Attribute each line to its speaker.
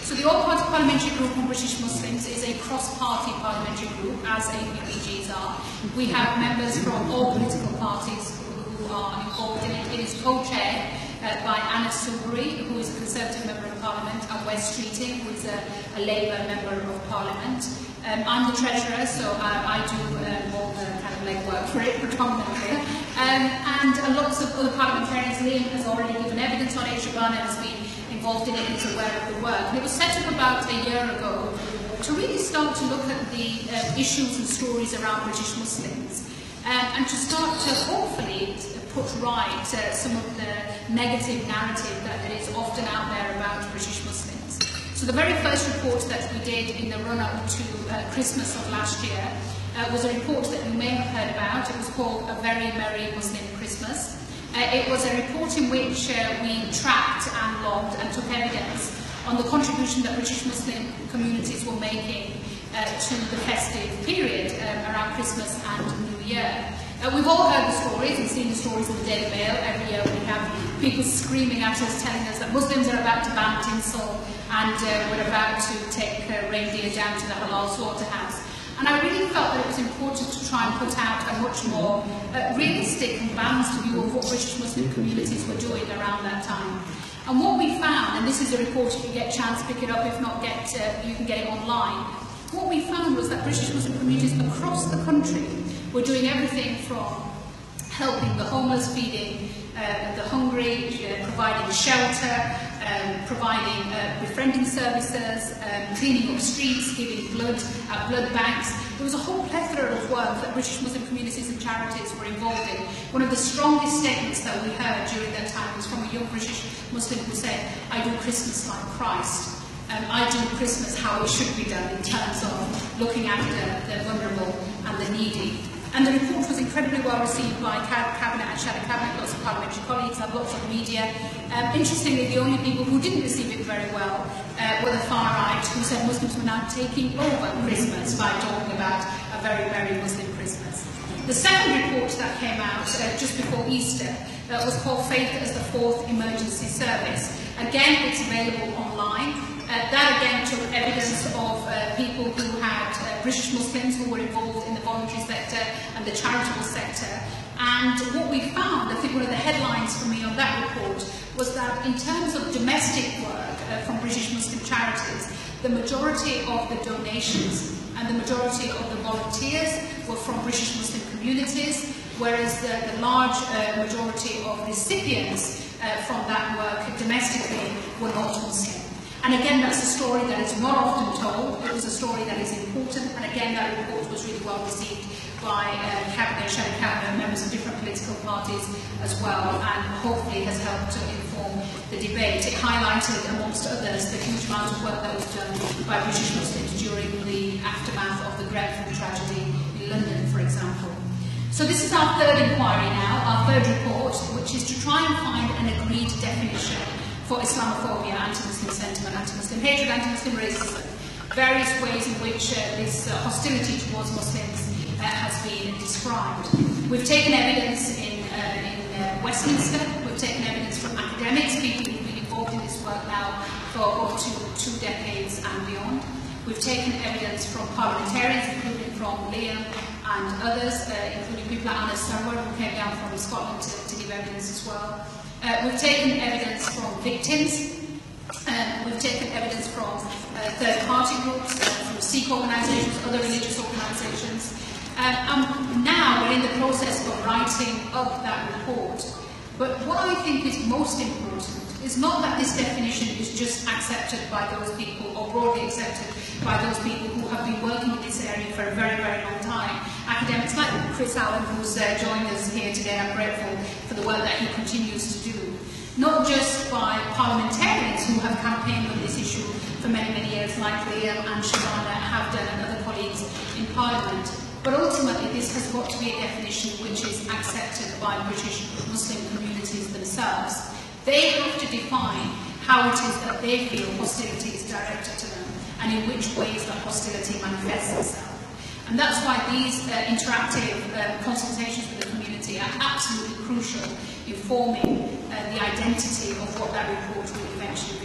Speaker 1: So the All-Party Parliamentary Group on British Muslims is a cross-party parliamentary group, as APPGs are. We have members from all political parties who are involved in it. It is co-chaired by Anna Soubry, who is a Conservative Member of Parliament, and Wes Streeting, who is a Labour Member of Parliament. I'm the Treasurer, so I do all the kind of legwork for it predominantly. And lots of other parliamentarians. Liam has already given evidence on it. Shabana has been involved in it and is aware of the work. And it was set up about a year ago to really start to look at the issues and stories around British Muslims and to start to hopefully put right some of the negative narrative that is often out there about British Muslims. So the very first report that we did in the run-up to Christmas of last year was a report that you may have heard about. It was called A Very Merry Muslim Christmas. It was a report in which we tracked and logged and took evidence on the contribution that British Muslim communities were making to the festive period around Christmas and New Year. We've all heard the stories and seen the stories in the Daily Mail. Every year we have people screaming at us, telling us that Muslims are about to ban tinsel and we're about to take reindeer down to the halal slaughterhouse. And I really felt that it was important to try and put out a much more realistic and balanced view of what British Muslim communities were doing around that time. And what we found, and this is a report if you get a chance, pick it up, if not, you can get it online. What we found was that British Muslim communities across the country were doing everything from helping the homeless, feeding the hungry, providing shelter, providing befriending services, cleaning up streets, giving blood at blood banks. There was a whole plethora of work that British Muslim communities and charities were involved in. One of the strongest statements that we heard during that time was from a young British Muslim who said, "I do Christmas like Christ. I do Christmas how it should be done in terms of looking after the vulnerable and the needy." And the report was incredibly well received by Cabinet and Shadow Cabinet, lots of parliamentary colleagues, and lots of media. Interestingly, the only people who didn't receive it very well were the far right, who said Muslims were now taking over Christmas by talking about a very, very Muslim Christmas. The second report that came out just before Easter was called Faith as the Fourth Emergency Service. Again, it's available online. That again took evidence of people who had British Muslims who were involved in the voluntary sector and the charitable sector. And what we found, I think one of the headlines for me on that report, was that in terms of domestic work from British Muslim charities, the majority of the donations and the majority of the volunteers were from British Muslim communities, whereas the large majority of recipients from that work domestically were not Muslim. And again, that's a story that is not often told. It was a story that is important, and again, that report was really well received by Cabinet, Shadow Cabinet, members of different political parties as well, and hopefully has helped to inform the debate. It highlighted, amongst others, the huge amount of work that was done by British Muslims during the aftermath of the Grenfell tragedy in London, for example. So this is our third inquiry now, our third report, which is to try and find an agreed definition for Islamophobia, anti-Muslim sentiment, anti-Muslim hatred, anti-Muslim racism, various ways in which this hostility towards Muslims has been described. We've taken evidence in Westminster, we've taken evidence from academics, people who've been involved in this work now for up to 2 decades and beyond. We've taken evidence from parliamentarians, including from Liam and others, including people like Anna Soubry, who came down from Scotland to give evidence as well. We've taken evidence from victims, we've taken evidence from third-party groups, from Sikh organisations, other religious organisations, and now we're in the process of writing up that report. But what I think is most important is not that this definition is just accepted by those people, or broadly accepted by those people who have been working in this area for a very, very long time. Academics like Chris Allen, who's joined us here today, I'm grateful for the work that he continues to do. Not just by parliamentarians who have campaigned on this issue for many, many years, like Liam and Shabana have done, and other colleagues in Parliament, but ultimately this has got to be a definition which is accepted by British Muslim communities themselves. They have to define how it is that they feel hostility is directed to them, and in which ways that hostility manifests itself. And that's why these interactive consultations with the community are absolutely crucial in forming the identity of what that report will eventually be.